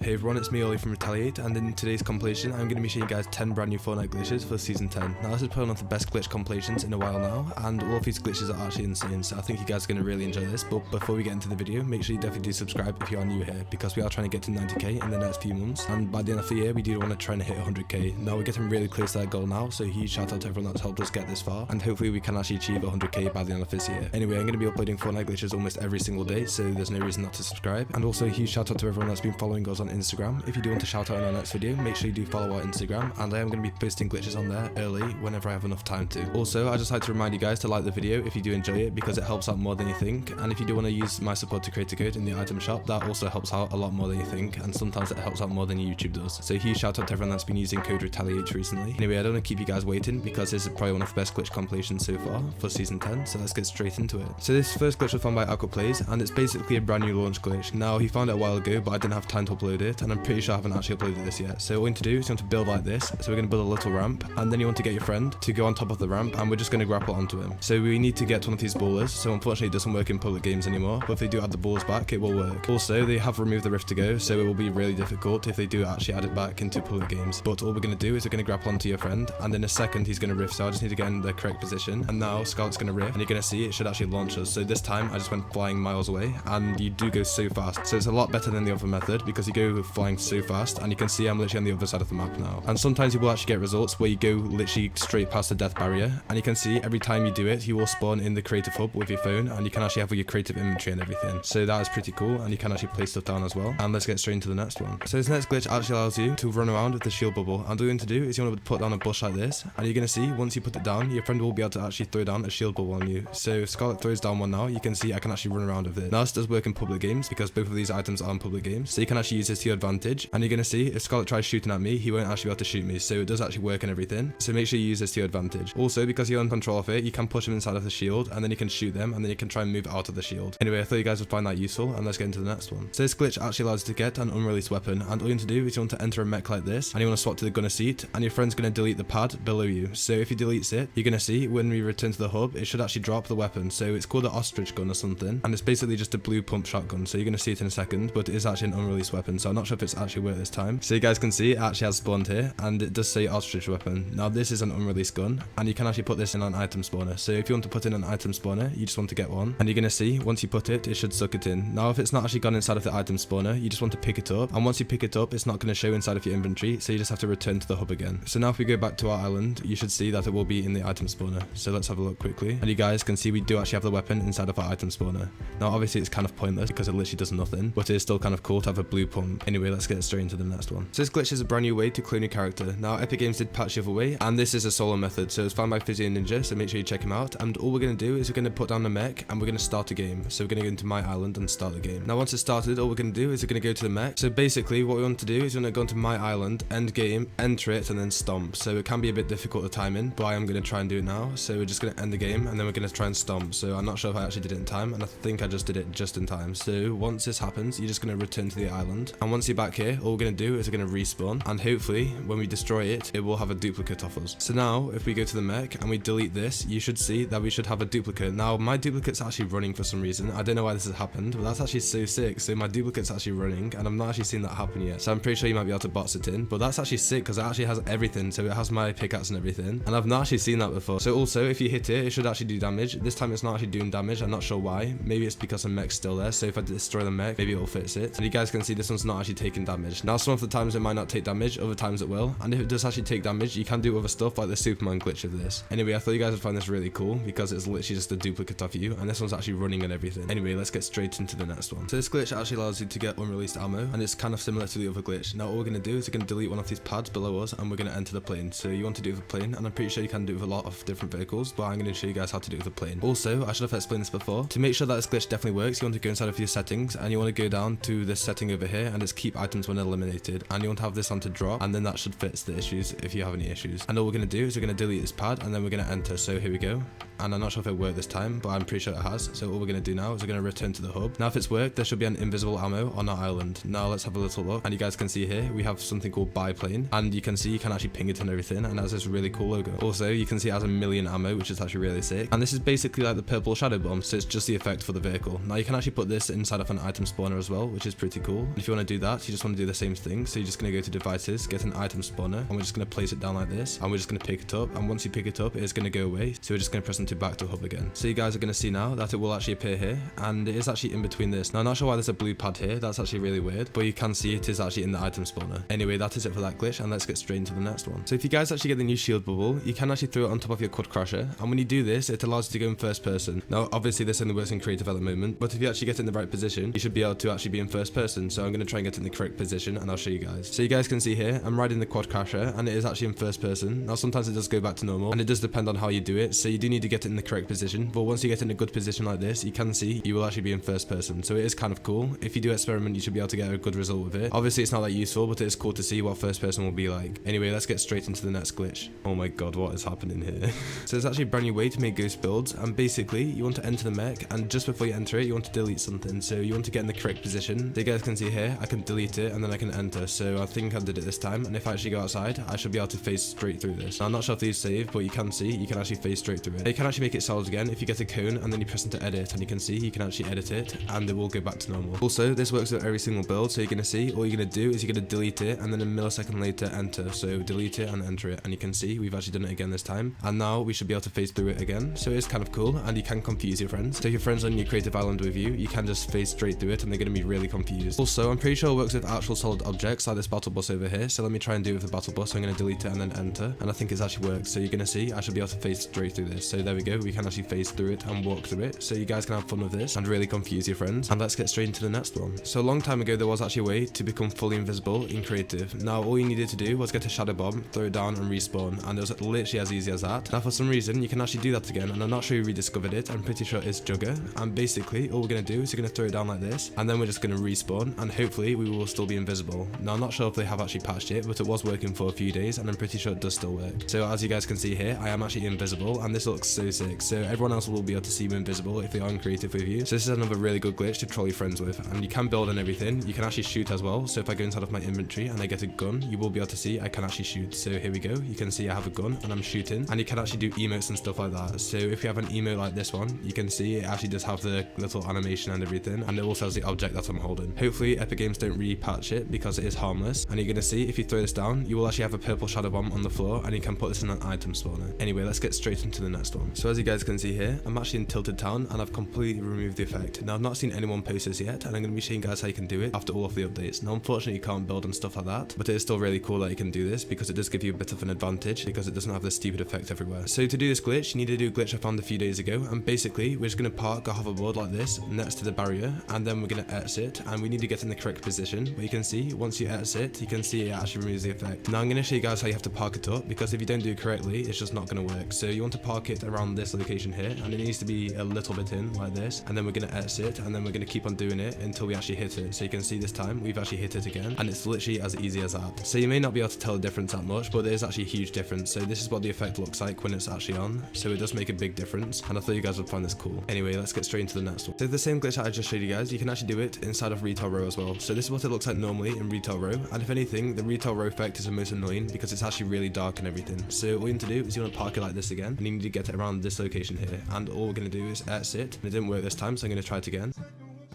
Hey everyone, it's me Ollie from Retaliate, and in today's compilation I'm going to be showing you guys 10 brand new Fortnite glitches for Season 10. Now this is probably one of the best glitch compilations in a while now, and all of these glitches are actually insane, so I think you guys are going to really enjoy this. But before we get into the video, make sure you definitely do subscribe if you are new here, because we are trying to get to 90k in the next few months, and by the end of the year we do want to try and hit 100k. Now we're getting really close to that goal now, so huge shout out to everyone that's helped us get this far, and hopefully we can actually achieve 100k by the end of this year. Anyway, I'm going to be uploading Fortnite glitches almost every single day, so there's no reason not to subscribe. And also a huge shout out to everyone that's been following us on Instagram. If you do want to shout out in our next video, make sure you do follow our Instagram, and I am going to be posting glitches on there early whenever I have enough time to. Also, I just like to remind you guys to like the video if you do enjoy it, because it helps out more than you think, and if you do want to use my support to create a code in the item shop, that also helps out a lot more than you think, and sometimes it helps out more than YouTube does. So huge shout out to everyone that's been using code Retaliate recently. Anyway, I don't want to keep you guys waiting, because this is probably one of the best glitch compilations so far for Season 10, so let's get straight into it. So this first glitch was found by Aqua Plays, and it's basically a brand new launch glitch. Now, he found it a while ago, but I didn't have time to upload it, and I'm pretty sure I haven't actually uploaded this yet. So all you need to do is you want to build like this. So we're going to build a little ramp, and then you want to get your friend to go on top of the ramp, and we're just going to grapple onto him. So we need to get one of these ballers. So unfortunately it doesn't work in public games anymore, but if they do add the balls back, it will work. Also, they have removed the rift to go, so it will be really difficult if they do actually add it back into public games. But all we're going to do is we're going to grapple onto your friend, and in a second he's going to rift, so I just need to get in the correct position. And now Scalit's going to rift, and you're going to see it should actually launch us. So this time I just went flying miles away, and you do go so fast. So it's a lot better than the other method, because you go flying so fast, and you can see I'm literally on the other side of the map now. And sometimes you will actually get results where you go literally straight past the death barrier, and you can see every time you do it, you will spawn in the creative hub with your phone, and you can actually have all your creative inventory and everything. So that is pretty cool, and you can actually place stuff down as well. And let's get straight into the next one. So this next glitch actually allows you to run around with the shield bubble, and all you want to do is you want to put down a bush like this, and you're going to see once you put it down, your friend will be able to actually throw down a shield bubble on you. So if Scalit throws down one now, you can see I can actually run around with it. Now this does work in public games, because both of these items are in public games, so you can actually use this to your advantage. And you're going to see if Scalit tries shooting at me, he won't actually be able to shoot me, so it does actually work and everything. So make sure you use this to your advantage. Also, because you're in control of it, you can push them inside of the shield, and then you can shoot them, and then you can try and move out of the shield. Anyway, I thought you guys would find that useful, and let's get into the next one. So this glitch actually allows you to get an unreleased weapon, and all you want to do is you want to enter a mech like this, and you want to swap to the gunner seat, and your friend's going to delete the pad below you. So if he deletes it, you're going to see when we return to the hub, it should actually drop the weapon. So it's called the ostrich gun or something, and it's basically just a blue pump shotgun. So you're going to see it in a second, but it is actually an unreleased weapon, so I'm not sure if it's actually worked this time. So you guys can see it actually has spawned here, and it does say ostrich weapon. Now this is an unreleased gun, and you can actually put this in an item spawner. So if you want to put in an item spawner, you just want to get one, and you're going to see once you put it, it should suck it in. Now if it's not actually gone inside of the item spawner, you just want to pick it up, and once you pick it up, it's not going to show inside of your inventory, so you just have to return to the hub again. So now if we go back to our island, you should see that it will be in the item spawner. So let's have a look quickly, and you guys can see we do actually have the weapon inside of our item spawner. Now obviously it's kind of pointless because it literally does nothing, but it is still kind of cool to have a blue pump. Anyway, let's get straight into the next one. So this glitch is a brand new way to clone your character. Now Epic Games did patch the other way, and this is a solo method, so it's found by Physioninja, so make sure you check him out. And all we're going to do is we're going to put down the mech, and we're going to start a game. So we're going to go into my island and start the game. Now once it's started, all we're going to do is we're going to go to the mech. So basically what we want to do is we're going to go into my island, end game, enter it, and then stomp. So it can be a bit difficult to time in, but I am going to try and do it now. So we're just going to end the game, and then we're going to try and stomp. So I'm not sure if I actually did it in time, and I think I just did it just in time. So once this happens, you're just going to return to the island, and once you're back here, all we're going to do is we're going to respawn, and hopefully when we destroy it, it will have a duplicate of us. So now if we go to the mech and we delete this, you should see that we should have a duplicate. Now my duplicate's actually running for some reason. I don't know why this has happened, but that's actually so sick. So my duplicate's actually running, and I'm not actually seeing that happen yet, so I'm pretty sure you might be able to box it in, but that's actually sick because it actually has everything. So it has my pickaxe and everything, and I've not actually seen that before. So also if you hit it, it should actually do damage. This time it's not actually doing damage. I'm not sure why. Maybe it's because the mech's still there, so if I destroy the mech, maybe it'll fix it. And you guys can see this one's not actually taking damage. Now some of the times it might not take damage, other times it will, and if it does actually take damage, you can do other stuff like the Superman glitch of this. Anyway, I thought you guys would find this really cool because it's literally just a duplicate of you, and this one's actually running and everything. Anyway, let's get straight into the next one. So this glitch actually allows you to get unreleased ammo, and it's kind of similar to the other glitch. Now all we're going to do is we're going to delete one of these pads below us, and we're going to enter the plane. So you want to do it with a plane, and I'm pretty sure you can do it with a lot of different vehicles, but I'm going to show you guys how to do it with a plane. Also, I should have explained this before. To make sure that this glitch definitely works, you want to go inside of your settings, and you want to go down to this setting over here, and it's keep items when eliminated, and you want to have this on to drop, and then that should fix the issues if you have any issues. And all we're going to do is we're going to delete this pad, and then we're going to enter. So here we go, and I'm not sure if it worked this time, but I'm pretty sure it has. So all we're going to do now is we're going to return to the hub. Now if it's worked, there should be an invisible ammo on our island. Now let's have a little look, and you guys can see here we have something called biplane, and you can see you can actually ping it and everything, and it has this really cool logo. Also you can see it has 1,000,000 ammo, which is actually really sick, and this is basically like the purple shadow bomb, so it's just the effect for the vehicle. Now you can actually put this inside of an item spawner as well, which is pretty cool. And if you want to do that, you just want to do the same thing. So you're just going to go to devices, get an item spawner, and we're just going to place it down like this, and we're just going to pick it up, and once you pick it up, it's going to go away. So we're just going to press into back to hub again. So you guys are going to see now that it will actually appear here, and it is actually in between this. Now I'm not sure why there's a blue pad here, that's actually really weird, but you can see it is actually in the item spawner. Anyway, that is it for that glitch, and let's get straight into the next one. So if you guys actually get the new shield bubble, you can actually throw it on top of your Quadcrasher, and when you do this, it allows you to go in first person. Now obviously this only works in creative at the moment, but if you actually get in the right position, you should be able to actually be in first person. So I'm going to try and get in the correct position, and I'll show you guys. So you guys can see here, I'm riding the Quadcrasher, and it is actually in first person. Now sometimes it does go back to normal, and it does depend on how you do it, so you do need to get it in the correct position. But once you get in a good position like this, you can see you will actually be in first person. So it is kind of cool. If you do experiment, you should be able to get a good result with it. Obviously it's not that useful, but it is cool to see what first person will be like. Anyway, let's get straight into the next glitch. Oh my god, what is happening here? So there's actually a brand new way to make Goose builds, and basically you want to enter the mech, and just before you enter it, you want to delete something. So you want to get in the correct position. So you guys can see here, I can delete it and then I can enter. So I think I did it this time, and if I actually go outside, I should be able to face straight through this. Now I'm not sure if these save, but you can see you can actually face straight through it. You can actually make it solid again if you get a cone and then you press into edit, and you can see you can actually edit it and it will go back to normal. Also, this works with every single build. So you're going to see all you're going to do is you're going to delete it and then a millisecond later enter. So delete it and enter it, and you can see we've actually done it again this time, and now we should be able to face through it again. So it's kind of cool, and you can confuse your friends. So if your friends on your creative island with you can just face straight through it and they're going to be really confused. Also, I'm pretty sure it works with actual solid objects like this battle bus over here. So let me try and do it with the battle bus. So I'm going to delete it and then enter, and I think it's actually worked. So you're going to see I should be able to face straight through this. So there we go, we can actually face through it and walk through it. So you guys can have fun with this and really confuse your friends. And let's get straight into the next one. So a long time ago there was actually a way to become fully invisible in creative. Now all you needed to do was get a shadow bomb, throw it down and respawn, and it was literally as easy as that. Now for some reason you can actually do that again, and I'm not sure who rediscovered it. I'm pretty sure it's Jugger, and basically all we're going to do is we're going to throw it down like this, and then we're just going to respawn, and hopefully we will still be invisible. Now I'm not sure if they have actually patched it, but it was working for a few days, and I'm pretty sure it does still work. So as you guys can see here, I am actually invisible, and this looks so sick. So everyone else will be able to see me invisible if they are in creative with you. So this is another really good glitch to troll your friends with, and you can build and everything. You can actually shoot as well. So if I go inside of my inventory and I get a gun, you will be able to see I can actually shoot. So here we go, you can see I have a gun and I'm shooting, and you can actually do emotes and stuff like that. So if you have an emote like this one, you can see it actually does have the little animation and everything, and it also has the object that I'm holding. Hopefully Epic Games don't repatch it because it is harmless, and you're going to see if you throw this down, you will actually have a purple shadow bomb on the floor, and you can put this in an item spawner. Anyway, let's get straight into the next one. So as you guys can see here, I'm actually in Tilted Town, and I've completely removed the effect. Now I've not seen anyone post this yet, and I'm going to be showing you guys how you can do it after all of the updates. Now unfortunately you can't build and stuff like that, but it is still really cool that you can do this because it does give you a bit of an advantage because it doesn't have this stupid effect everywhere. So to do this glitch, you need to do a glitch I found a few days ago, and basically we're just going to park a hoverboard like this next to the barrier, and then we're going to exit, and we need to get in the correct position. But you can see once you exit, you can see it actually removes the effect. Now I'm going to show you guys how you have to park it up, because if you don't do it correctly, it's just not going to work. So you want to park it around this location here, and it needs to be a little bit in like this, and then we're going to exit, and then we're going to keep on doing it until we actually hit it. So you can see this time we've actually hit it again, and it's literally as easy as that. So you may not be able to tell the difference that much, but there is actually a huge difference. So this is what the effect looks like when it's actually on, so it does make a big difference, and I thought you guys would find this cool. Anyway, let's get straight into the next one. So the same glitch that I just showed you guys, you can actually do it inside of retail row as well. So this is what it looks like normally in retail row, and if anything, the retail row effect is the most annoying because it's actually really dark and everything. So all you need to do is you want to park it like this again, and you need to get it around this location here, and all we're going to do is exit, and it didn't work this time, so I'm going to try it again.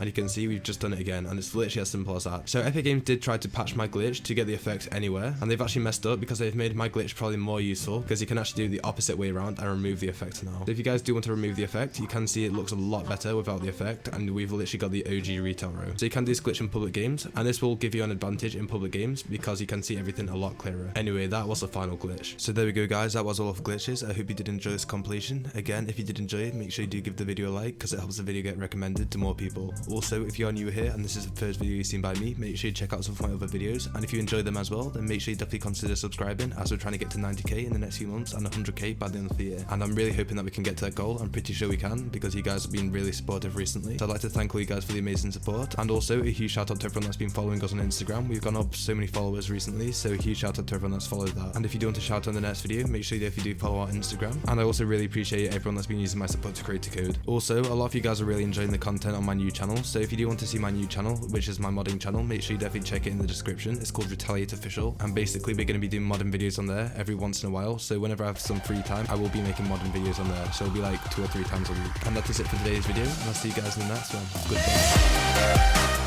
And you can see we've just done it again, and it's literally as simple as that. So Epic Games did try to patch my glitch to get the effect anywhere, and they've actually messed up because they've made my glitch probably more useful, because you can actually do the opposite way around and remove the effect now. So if you guys do want to remove the effect, you can see it looks a lot better without the effect, and we've literally got the OG retail row. So you can do this glitch in public games, and this will give you an advantage in public games because you can see everything a lot clearer. Anyway, that was the final glitch. So there we go guys, that was all of glitches. I hope you did enjoy this compilation. Again, if you did enjoy it, make sure you do give the video a like because it helps the video get recommended to more people. Also, if you are new here and this is the first video you've seen by me, make sure you check out some of my other videos, and if you enjoy them as well, then make sure you definitely consider subscribing, as we're trying to get to 90k in the next few months and 100k by the end of the year, and I'm really hoping that we can get to that goal. I'm pretty sure we can because you guys have been really supportive recently, so I'd like to thank all you guys for the amazing support, and also a huge shout out to everyone that's been following us on Instagram. We've gone up so many followers recently, so a huge shout out to everyone that's followed that. And if you do want to shout out in the next video, make sure you do follow our Instagram, and I also really appreciate everyone that's been using my support to create a code. Also, a lot of you guys are really enjoying the content on my new channel, so if you do want to see my new channel, which is my modding channel, make sure you definitely check it in the description. It's called Retaliate Official, and basically we're going to be doing modding videos on there every once in a while, so whenever I have some free time I will be making modding videos on there, so it'll be like 2 or 3 times a week. And that is it for today's video, and I'll see you guys in the next one. Goodbye.